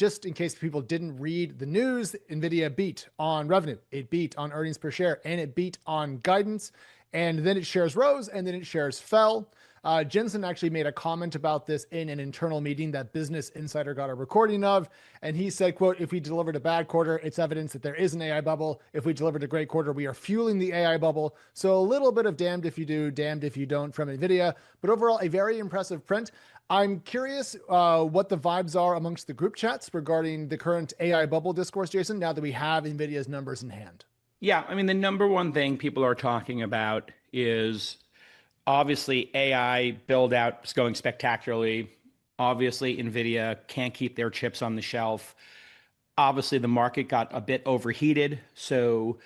just in case people didn't read the news, Nvidia beat on revenue, it beat on earnings per share, and it beat on guidance. And then its shares rose, and then its shares fell. Jensen actually made a comment about this in an internal meeting that Business Insider got a recording of. And he said, quote, if we delivered a bad quarter, it's evidence that there is an AI bubble. If we delivered a great quarter, we are fueling the AI bubble. So a little bit of damned if you do, damned if you don't from Nvidia. But overall, a very impressive print. I'm curious what the vibes are amongst the group chats regarding the current AI bubble discourse, Jason, now that we have Nvidia's numbers in hand. Yeah, I mean, the number one thing people are talking about is obviously AI build out is going spectacularly. Obviously, Nvidia can't keep their chips on the shelf. Obviously, the market got a bit overheated, so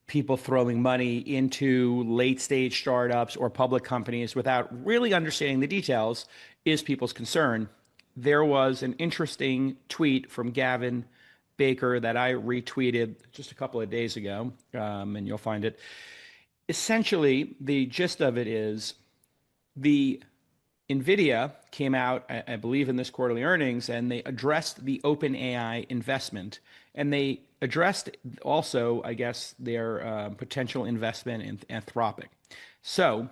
people throwing money into late stage startups or public companies without really understanding the details is people's concern. There was an interesting tweet from Gavin Baker that I retweeted just a couple of days ago, and you'll find it. Essentially, the gist of it is the Nvidia came out, I believe, in this quarterly earnings, and they addressed the OpenAI investment, and they addressed also, I guess, their potential investment in Anthropic. So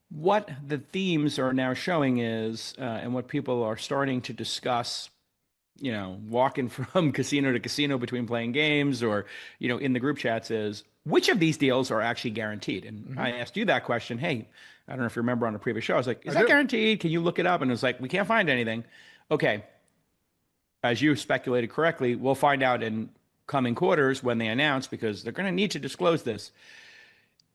what the themes are now showing is, and what people are starting to discuss, you know, walking from casino to casino between playing games or, you know, in the group chats is, which of these deals are actually guaranteed? And I asked you that question. Hey, I don't know if you remember on a previous show, I was like, is that guaranteed? Can you look it up? And it was like, we can't find anything. Okay. As you speculated correctly, we'll find out in coming quarters when they announce, because they're going to need to disclose this.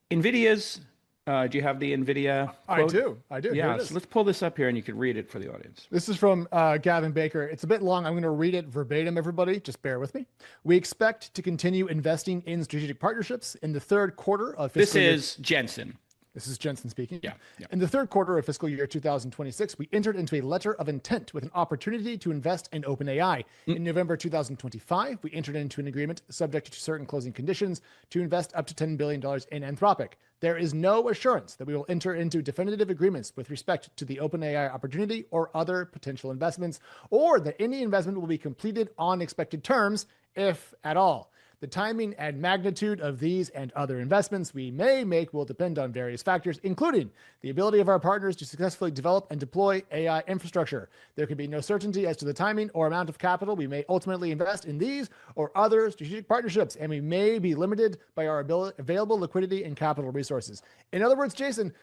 NVIDIA's, do you have the NVIDIA quote? I do. Yeah, so let's pull this up here and you can read it for the audience. This is from Gavin Baker. It's a bit long. I'm going to read it verbatim, everybody. Just bear with me. We expect to continue investing in strategic partnerships in the third quarter of fiscal year. This is Jensen. This is Jensen speaking. Yeah. In the third quarter of fiscal year 2026, we entered into a letter of intent with an opportunity to invest in OpenAI. In November 2025, we entered into an agreement subject to certain closing conditions to invest up to $10 billion in Anthropic. There is no assurance that we will enter into definitive agreements with respect to the OpenAI opportunity or other potential investments, or that any investment will be completed on expected terms, if at all. The timing and magnitude of these and other investments we may make will depend on various factors, including the ability of our partners to successfully develop and deploy AI infrastructure. There can be no certainty as to the timing or amount of capital we may ultimately invest in these or other strategic partnerships, and we may be limited by our available liquidity and capital resources. In other words, Jason,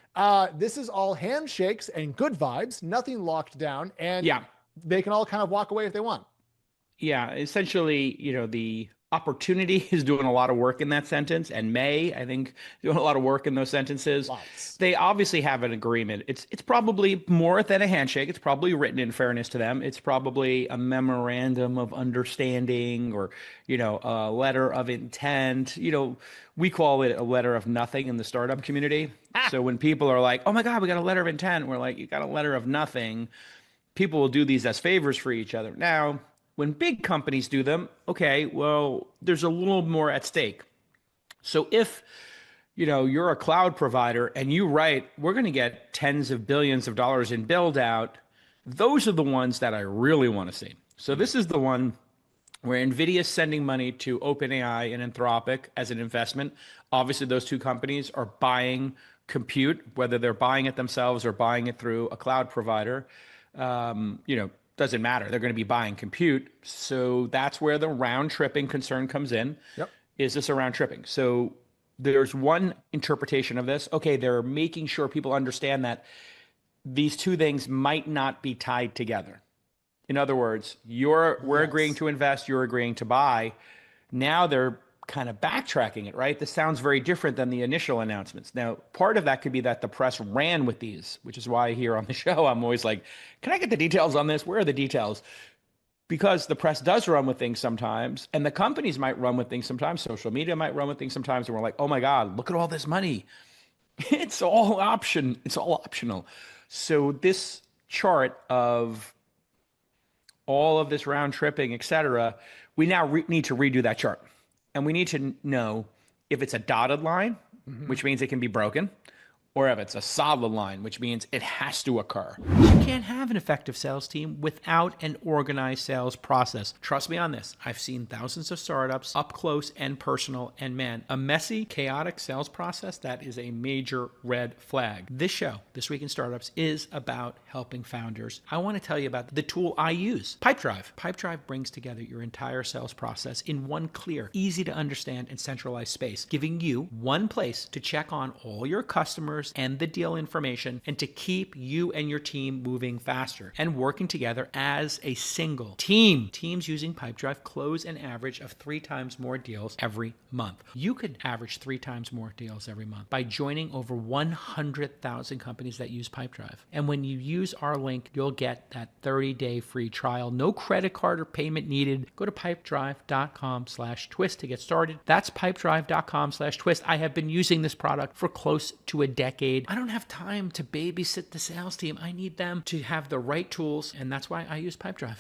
this is all handshakes and good vibes, nothing locked down, and they can all kind of walk away if they want. Yeah, essentially, you know, the opportunity is doing a lot of work in that sentence, and may, I think, doing a lot of work in those sentences. Lots. They obviously have an agreement. It's probably more than a handshake. It's probably written in fairness to them. It's probably a memorandum of understanding, or, you know, a letter of intent. You know, we call it a letter of nothing in the startup community. So when people are like, oh my God, we got a letter of intent, we're like, you got a letter of nothing. People will do these as favors for each other. Now, when big companies do them, okay, well, there's a little more at stake. So if, you know, you're a cloud provider and you write, we're going to get tens of billions of dollars in build out, those are the ones that I really want to see. So this is the one where NVIDIA is sending money to OpenAI and Anthropic as an investment. Obviously, those two companies are buying compute, whether they're buying it themselves or buying it through a cloud provider. You know, doesn't matter. They're going to be buying compute. So that's where the round tripping concern comes in. Yep. Is this a round tripping? So there's one interpretation of this. Okay, they're making sure people understand that these two things might not be tied together. In other words, we're agreeing to invest, you're agreeing to buy. Now they're kind of backtracking it, right? This sounds very different than the initial announcements. Now, part of that could be that the press ran with these, which is why here on the show, I'm always like, can I get the details on this? Where are the details? Because the press does run with things sometimes, and the companies might run with things sometimes. Social media might run with things sometimes, and we're like, oh my God, look at all this money. It's all optional. So this chart of all of this round tripping, et cetera, we now need to redo that chart. And we need to know if it's a dotted line, which means it can be broken, or if it's a solid line, which means it has to occur. You can't have an effective sales team without an organized sales process. Trust me on this. I've seen thousands of startups up close and personal, and man, a messy, chaotic sales process, that is a major red flag. This show, This Week in Startups, is about helping founders. I want to tell you about the tool I use, Pipedrive. Pipedrive brings together your entire sales process in one clear, easy to understand, and centralized space, giving you one place to check on all your customers and the deal information, and to keep you and your team moving faster and working together as a single team. Teams using Pipedrive close an average of 3 times more deals every month. You could average 3 times more deals every month by joining over 100,000 companies that use Pipedrive. And when you use our link, you'll get that 30-day free trial. No credit card or payment needed. Go to pipedrive.com/twist to get started. That's pipedrive.com/twist. I have been using this product for close to a decade. I don't have time to babysit the sales team. I need them to have the right tools, and that's why I use Pipedrive.